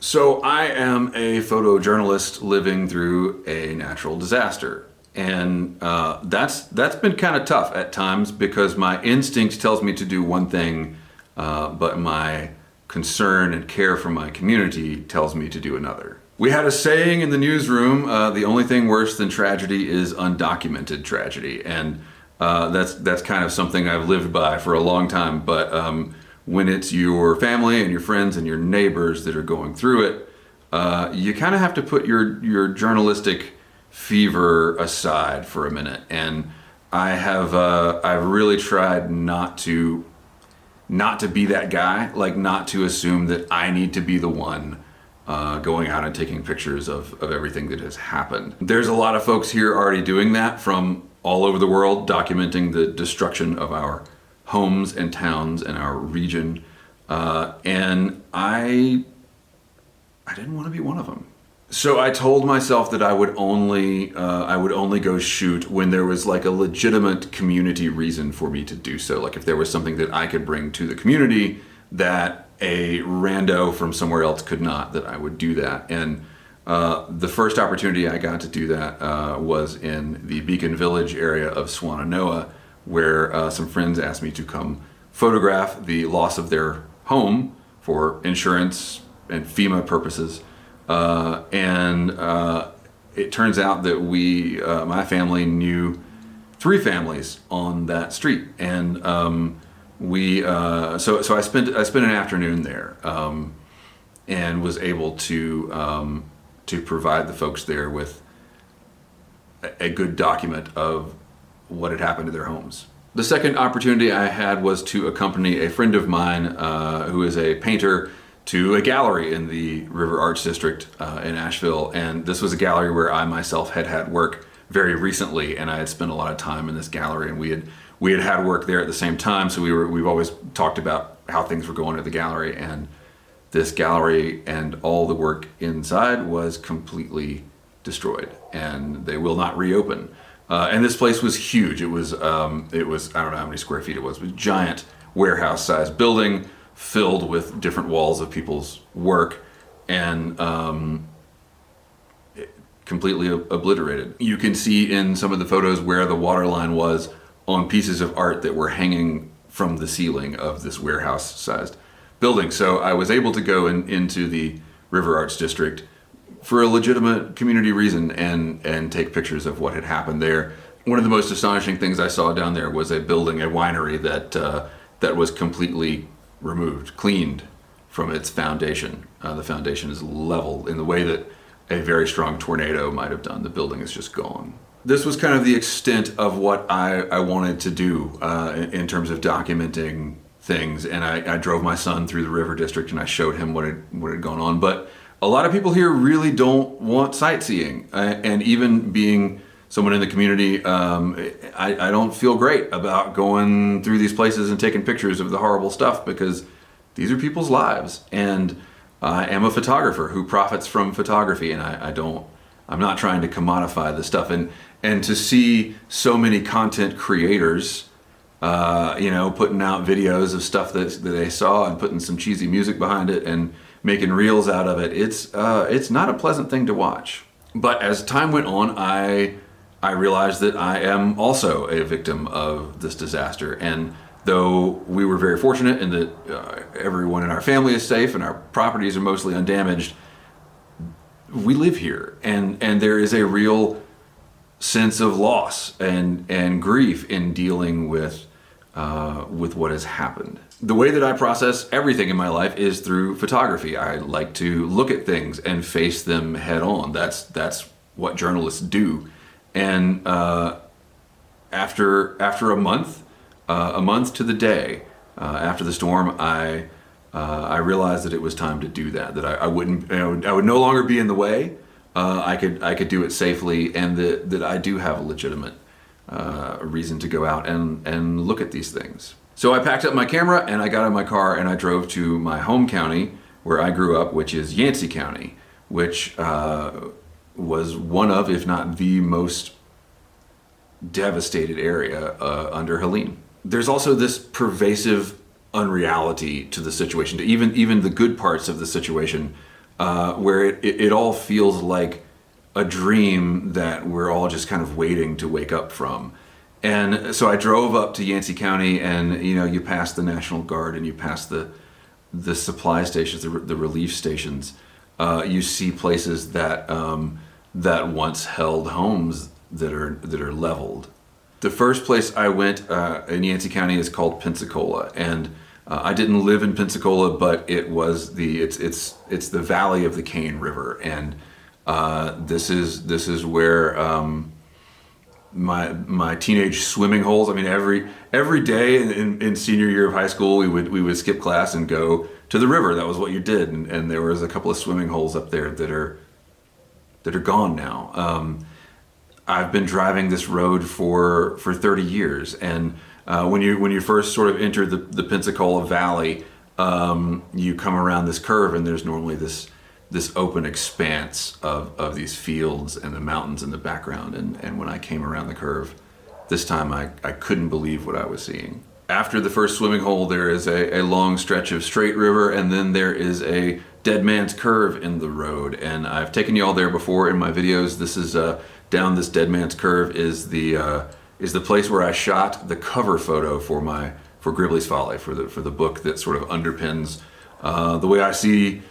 So I am a photojournalist living through a natural disaster, and that's been kind of tough at times because my instinct tells me to do one thing, but my concern and care for my community tells me to do another. We had a saying in the newsroom: the only thing worse than tragedy is undocumented tragedy, and that's kind of something I've lived by for a long time. But when it's your family and your friends and your neighbors that are going through it, you kind of have to put your journalistic fever aside for a minute. And I've really tried not to be that guy, like not to assume that I need to be the one going out and taking pictures of everything that has happened. There's a lot of folks here already doing that from all over the world, documenting the destruction of our homes and towns and our region, and I didn't want to be one of them. So I told myself that I would only go shoot when there was like a legitimate community reason for me to do so. Like if there was something that I could bring to the community that a rando from somewhere else could not, that I would do that. And the first opportunity I got to do that was in the Beacon Village area of Swannanoa, where some friends asked me to come photograph the loss of their home for insurance and FEMA purposes. And it turns out that my family knew 3 families on that street. And so I spent an afternoon there, and was able to provide the folks there with a good document of what had happened to their homes. The second opportunity I had was to accompany a friend of mine who is a painter to a gallery in the River Arts District in Asheville. And this was a gallery where I myself had work very recently, and I had spent a lot of time in this gallery, and we had work there at the same time. So we've always talked about how things were going at the gallery, and this gallery and all the work inside was completely destroyed, and they will not reopen. And this place was huge. It was I don't know how many square feet it was. It was a giant warehouse-sized building filled with different walls of people's work, and completely obliterated. You can see in some of the photos where the water line was on pieces of art that were hanging from the ceiling of this warehouse-sized building. So I was able to go into the River Arts District for a legitimate community reason and take pictures of what had happened there. One of the most astonishing things I saw down there was a winery that was completely removed, cleaned from its foundation. The foundation is level in the way that a very strong tornado might have done. The building is just gone. This was kind of the extent of what I wanted to do in terms of documenting things. And I drove my son through the River District and I showed him what had gone on. But a lot of people here really don't want sightseeing. And even being someone in the community, I don't feel great about going through these places and taking pictures of the horrible stuff, because these are people's lives. And I am a photographer who profits from photography, and I'm not trying to commodify this stuff. And to see so many content creators, putting out videos of stuff that they saw and putting some cheesy music behind it and making reels out of it, it's not a pleasant thing to watch. But as time went on, I realized that I am also a victim of this disaster. And though we were very fortunate in that everyone in our family is safe and our properties are mostly undamaged, we live here, and there is a real sense of loss and grief in dealing with what has happened. The way that I process everything in my life is through photography. I like to look at things and face them head on. That's what journalists do. And after a month to the day after the storm, I realized that it was time to do that. That I would no longer be in the way. I could do it safely, and that I do have a legitimate reason to go out and look at these things. So I packed up my camera and I got in my car and I drove to my home county where I grew up, which is Yancey County, which was one of, if not the most devastated area under Helene. There's also this pervasive unreality to the situation, to even the good parts of the situation. where it all feels like a dream that we're all just kind of waiting to wake up from. And so I drove up to Yancey County, and you pass the National Guard and you pass the supply stations, the relief stations. You see places that once held homes that are leveled. The first place I went in Yancey County is called Pensacola, and I didn't live in Pensacola, but it's the valley of the Cane River, and this is where my teenage swimming holes. I mean, every day in senior year of high school, we would skip class and go to the river. That was what you did, and there was a couple of swimming holes up there that are gone now. I've been driving this road for 30 years, and when you first sort of enter the Pensacola Valley, you come around this curve, and there's normally this open expanse of these fields and the mountains in the background. And when I came around the curve this time, I couldn't believe what I was seeing. After the first swimming hole, there is a long stretch of straight river, and then there is a dead man's curve in the road. And I've taken you all there before in my videos. This is down this dead man's curve is the place where I shot the cover photo for Gribley's Folly, for the book that sort of underpins the way I see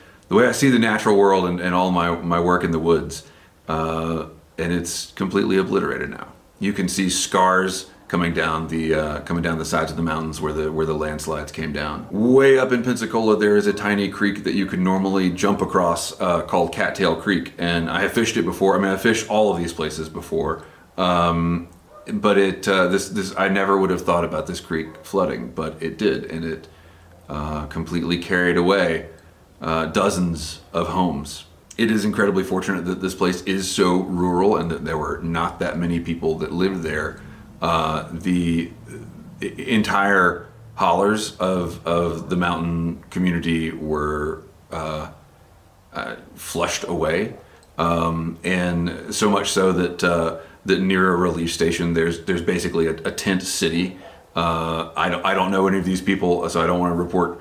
the natural world and all my work in the woods. And it's completely obliterated now. You can see scars coming down the sides of the mountains where the landslides came down. Way up in Pensacola, there is a tiny creek that you could normally jump across called Cattail Creek, and I have fished it before. I mean, I've fished all of these places before, but this I never would have thought about this creek flooding, but it did, and it completely carried away dozens of homes. It is incredibly fortunate that this place is so rural and that there were not that many people that lived there. The entire hollers of the mountain community were flushed away, and so much so that near a relief station there's basically a tent city. I don't know any of these people, so I don't want to report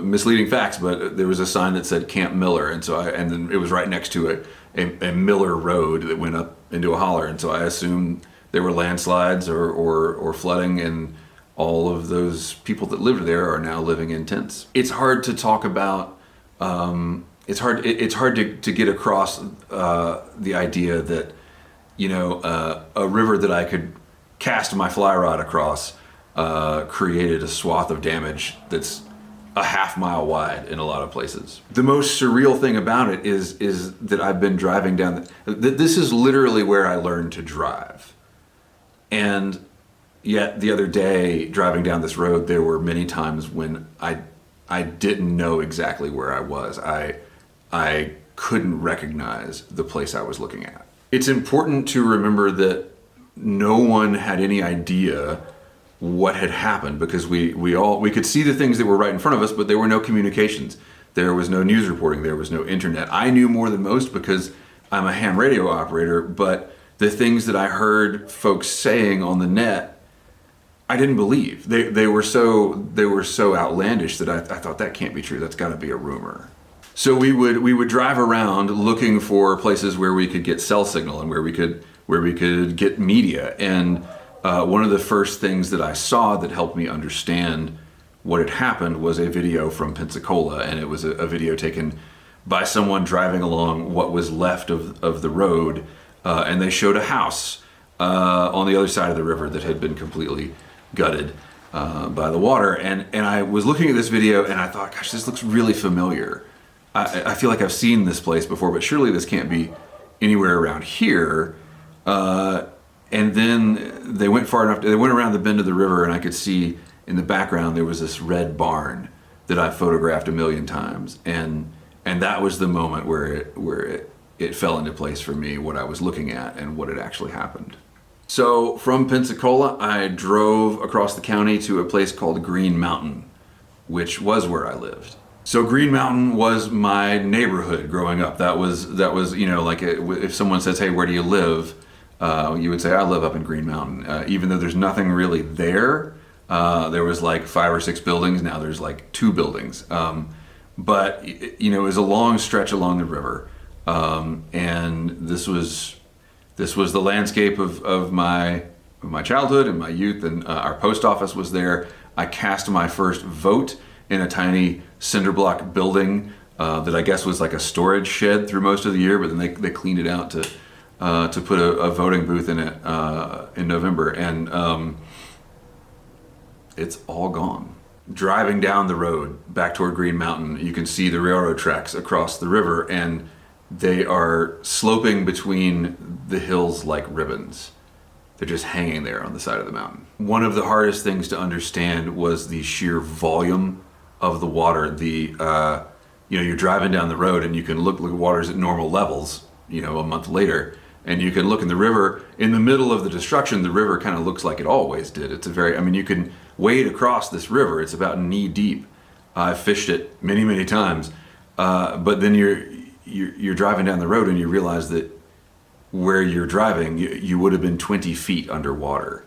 misleading facts, but there was a sign that said Camp Miller, and then it was right next to a Miller road that went up into a holler, and so I assumed there were landslides or flooding, and all of those people that lived there are now living in tents. It's hard to talk about. It's hard to get across the idea that a river that I could cast my fly rod across created a swath of damage that's a half-mile wide in a lot of places. The most surreal thing about it is that I've been driving down. This is literally where I learned to drive, and yet the other day driving down this road, there were many times when I didn't know exactly where I was. I couldn't recognize the place I was looking at. It's important to remember that no one had any idea what had happened, because we could see the things that were right in front of us, but there were no communications. There was no news reporting. There was no internet. I knew more than most because I'm a ham radio operator, but the things that I heard folks saying on the net, I didn't believe. They were so outlandish that I thought that can't be true. That's got to be a rumor. So we would drive around looking for places where we could get cell signal and where we could get media. And one of the first things that I saw that helped me understand what had happened was a video from Pensacola, and it was a video taken by someone driving along what was left of the road, and they showed a house on the other side of the river that had been completely gutted by the water. And I was looking at this video and I thought, gosh, this looks really familiar. I feel like I've seen this place before, but surely this can't be anywhere around here. And then they went far enough. They went around the bend of the river, and I could see in the background there was this red barn that I photographed a million times, and that was the moment where it fell into place for me, what I was looking at and what had actually happened. So from Pensacola, I drove across the county to a place called Green Mountain, which was where I lived. So Green Mountain was my neighborhood growing up. That was like if someone says, "Hey, where do you live?" You would say, "I live up in Green Mountain." Even though there's nothing really there, there was like 5 or 6 buildings. Now there's like 2 buildings. But it was a long stretch along the river, and this was the landscape of my childhood and my youth. And our post office was there. I cast my first vote in a tiny cinder block building that I guess was like a storage shed through most of the year, but then they cleaned it out to put a voting booth in it in November, and it's all gone. Driving down the road back toward Green Mountain, you can see the railroad tracks across the river, and they are sloping between the hills like ribbons. They're just hanging there on the side of the mountain. One of the hardest things to understand was the sheer volume of the water. You're driving down the road and you can look at water's at normal levels, a month later, and you can look in the river. In the middle of the destruction, the river kind of looks like it always did. You can wade across this river. It's about knee deep. I've fished it many, many times. But then you're driving down the road and you realize that where you're driving, you would have been 20 feet underwater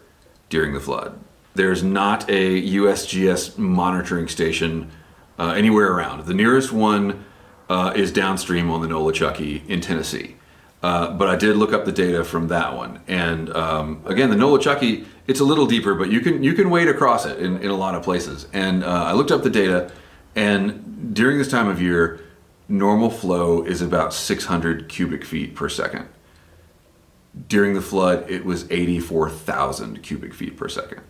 during the flood. There's not a USGS monitoring station anywhere around. The nearest one is downstream on the Nolichucky in Tennessee. But I did look up the data from that one. And again, the Nolichucky, it's a little deeper, but you can wade across it in a lot of places. And I looked up the data, and during this time of year, normal flow is about 600 cubic feet per second. During the flood, it was 84,000 cubic feet per second.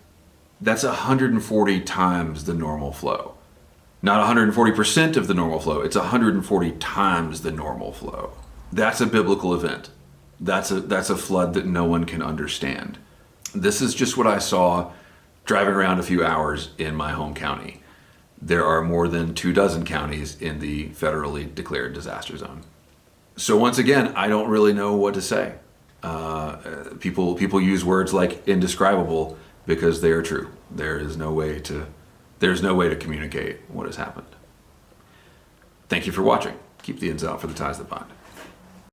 That's 140 times the normal flow. Not 140% of the normal flow, it's 140 times the normal flow. That's a biblical event. That's a flood that no one can understand. This is just what I saw driving around a few hours in my home county. There are more than 24 counties in the federally declared disaster zone. So once again, I don't really know what to say. People use words like indescribable because they are true. There's no way to communicate what has happened. Thank you for watching. Keep the ends out for the ties that bind.